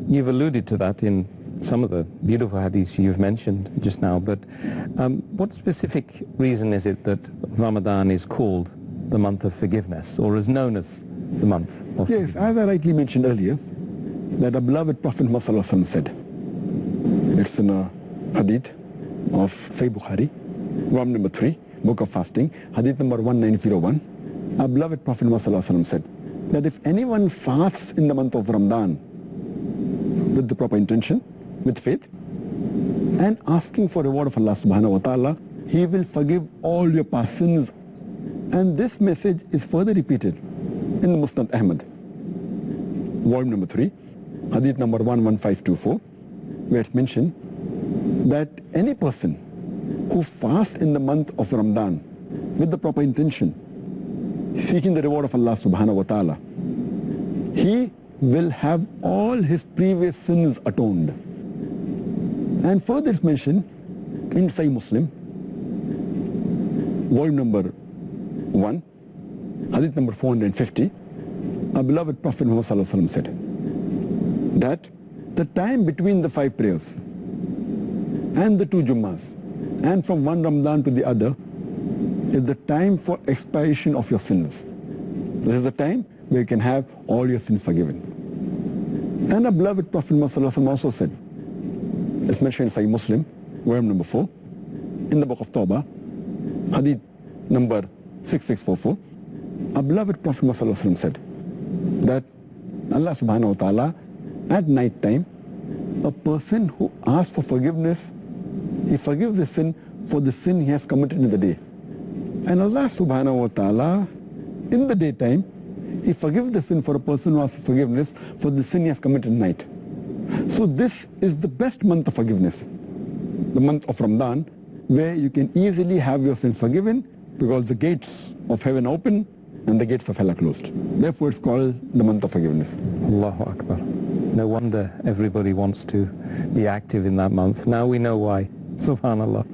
you've alluded to that in some of the beautiful hadiths you've mentioned just now, but what specific reason is it that Ramadan is called the month of forgiveness, or is known as the month of forgiveness? Yes, as I rightly mentioned earlier, that the beloved Prophet Muhammad said, it's in a hadith of Sahih Bukhari, volume number 3, book of fasting, hadith number 1901. Our beloved Prophet Muhammad said that if anyone fasts in the month of Ramadan with the proper intention, with faith, and asking for reward of Allah subhanahu wa ta'ala, He will forgive all your past sins. And this message is further repeated in the Musnad Ahmad, volume number 3, hadith number 11524, where it's mentioned that any person who fasts in the month of Ramadan with the proper intention, seeking the reward of Allah subhanahu wa ta'ala, he will have all his previous sins atoned. And further it's mentioned in Sahih Muslim, volume number 1, hadith number 450, our beloved Prophet Muhammad said that the time between the 5 prayers and the 2 Jummas, and from one Ramadan to the other, is the time for expiation of your sins. This is the time where you can have all your sins forgiven. And our beloved Prophet Muhammad also said, it's mentioned in Sahih Muslim, volume number 4, in the book of Tawbah, hadith number 6644, our beloved Prophet Muhammad said that Allah subhanahu wa ta'ala, at night time, a person who asks for forgiveness, He forgives the sin for the sin he has committed in the day. And Allah subhanahu wa ta'ala, in the daytime, He forgives the sin for a person who asks for forgiveness for the sin he has committed at night. So this is the best month of forgiveness, the month of Ramadan, where you can easily have your sins forgiven because the gates of heaven are open and the gates of hell are closed. Therefore it's called the month of forgiveness. Allahu Akbar. No wonder everybody wants to be active in that month. Now we know why. Subhanallah.